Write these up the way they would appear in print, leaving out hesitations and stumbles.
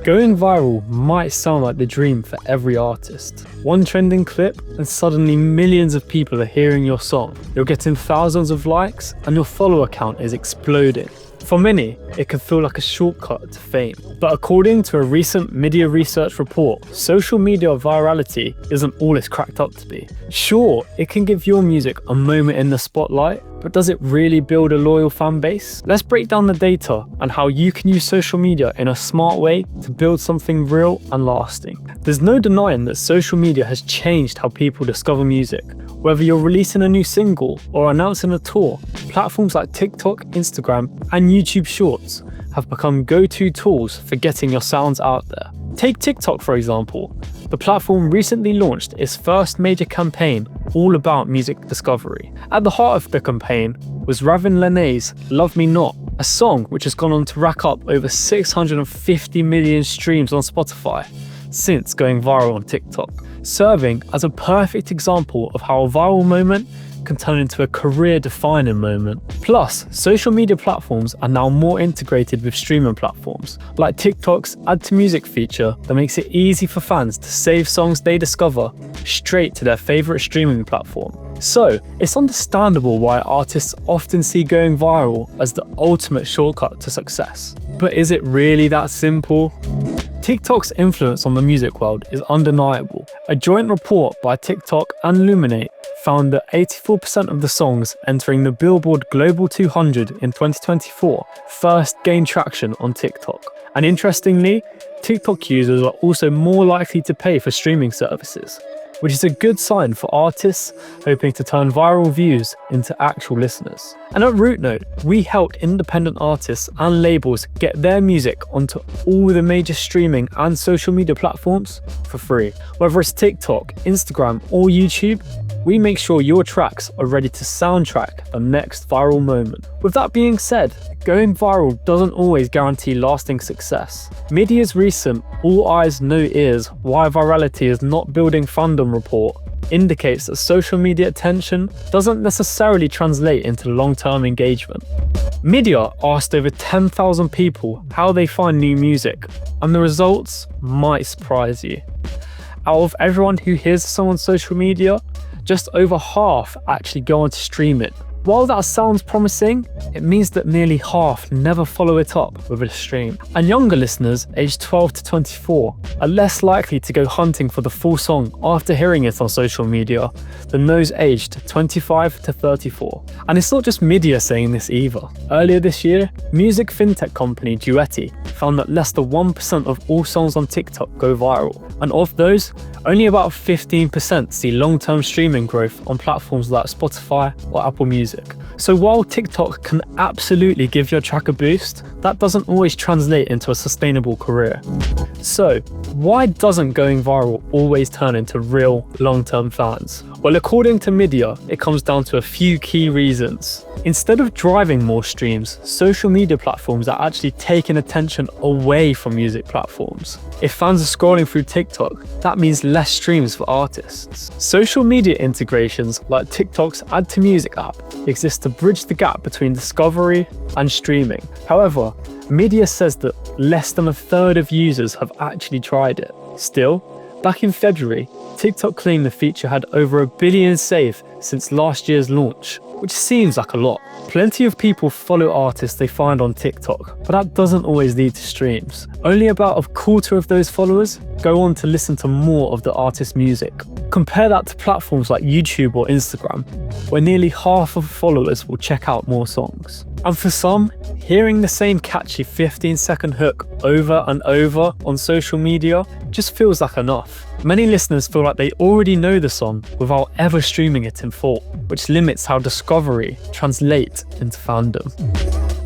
Going viral might sound like the dream for every artist. One trending clip and suddenly millions of people are hearing your song. You're getting thousands of likes and your follower count is exploding. For many, it can feel like a shortcut to fame. But according to a recent media research report, social media virality isn't all it's cracked up to be. Sure, it can give your music a moment in the spotlight, but does it really build a loyal fan base? Let's break down the data and how you can use social media in a smart way to build something real and lasting. There's no denying that social media has changed how people discover music. Whether you're releasing a new single or announcing a tour, platforms like TikTok, Instagram, and YouTube Shorts have become go-to tools for getting your sounds out there. Take TikTok for example. The platform recently launched its first major campaign all about music discovery. At the heart of the campaign was Ravin Lenae's Love Me Not, a song which has gone on to rack up over 650 million streams on Spotify since going viral on TikTok, serving as a perfect example of how a viral moment can turn into a career-defining moment. Plus, social media platforms are now more integrated with streaming platforms, like TikTok's Add to Music feature that makes it easy for fans to save songs they discover straight to their favorite streaming platform. So, it's understandable why artists often see going viral as the ultimate shortcut to success. But is it really that simple? TikTok's influence on the music world is undeniable. A joint report by TikTok and Luminate found that 84% of the songs entering the Billboard Global 200 in 2024 first gained traction on TikTok. And interestingly, TikTok users are also more likely to pay for streaming services, which is a good sign for artists hoping to turn viral views into actual listeners. And at RouteNote, we help independent artists and labels get their music onto all the major streaming and social media platforms for free. Whether it's TikTok, Instagram, or YouTube, we make sure your tracks are ready to soundtrack the next viral moment. With that being said, going viral doesn't always guarantee lasting success. Media's recent All Eyes No Ears Why Virality is Not Building Fandom report indicates that social media attention doesn't necessarily translate into long-term engagement. Media asked over 10,000 people how they find new music, and the results might surprise you. Out of everyone who hears a song on social media, just over half actually go on to stream it. While that sounds promising, it means that nearly half never follow it up with a stream. And younger listeners aged 12 to 24 are less likely to go hunting for the full song after hearing it on social media than those aged 25 to 34. And it's not just media saying this either. Earlier this year, music fintech company Duetti found that less than 1% of all songs on TikTok go viral. And of those, only about 15% see long-term streaming growth on platforms like Spotify or Apple Music. So while TikTok can absolutely give your track a boost, that doesn't always translate into a sustainable career. So why doesn't going viral always turn into real long-term fans? Well, according to media, it comes down to a few key reasons. Instead of driving more streams, social media platforms are actually taking attention away from music platforms. If fans are scrolling through TikTok, that means less streams for artists. Social media integrations like TikTok's Add to Music app exist to bridge the gap between discovery and streaming. However, media says that less than a third of users have actually tried it. Still, back in February, TikTok claimed the feature had over 1 billion saved since last year's launch, which seems like a lot. Plenty of people follow artists they find on TikTok, but that doesn't always lead to streams. Only about a quarter of those followers go on to listen to more of the artist's music. Compare that to platforms like YouTube or Instagram, where nearly half of followers will check out more songs. And for some, hearing the same catchy 15-second hook over and over on social media just feels like enough. Many listeners feel like they already know the song without ever streaming it in full, which limits how discovery translates into fandom.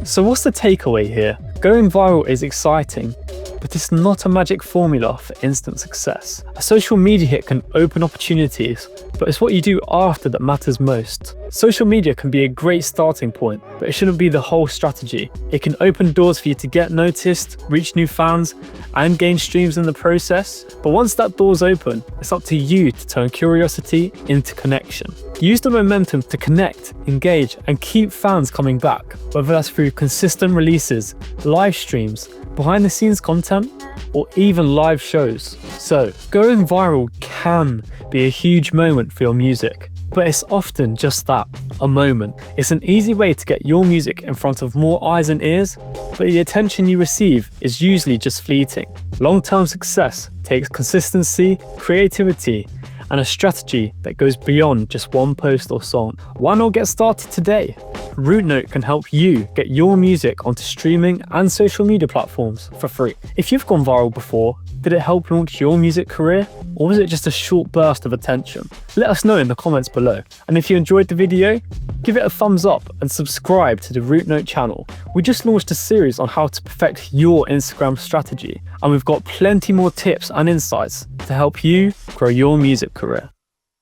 So what's the takeaway here? Going viral is exciting, but it's not a magic formula for instant success. A social media hit can open opportunities, but it's what you do after that matters most. Social media can be a great starting point, but it shouldn't be the whole strategy. It can open doors for you to get noticed, reach new fans, and gain streams in the process. But once that door's open, it's up to you to turn curiosity into connection. Use the momentum to connect, engage, and keep fans coming back, whether that's through consistent releases, live streams, behind the scenes content, or even live shows. So, going viral can be a huge moment for your music, but it's often just that, a moment. It's an easy way to get your music in front of more eyes and ears, but the attention you receive is usually just fleeting. Long-term success takes consistency, creativity, and a strategy that goes beyond just one post or song. Why not get started today? RouteNote can help you get your music onto streaming and social media platforms for free. If you've gone viral before, did it help launch your music career, or was it just a short burst of attention? Let us know in the comments below. And if you enjoyed the video, give it a thumbs up and subscribe to the RouteNote channel. We just launched a series on how to perfect your Instagram strategy, and we've got plenty more tips and insights to help you grow your music career.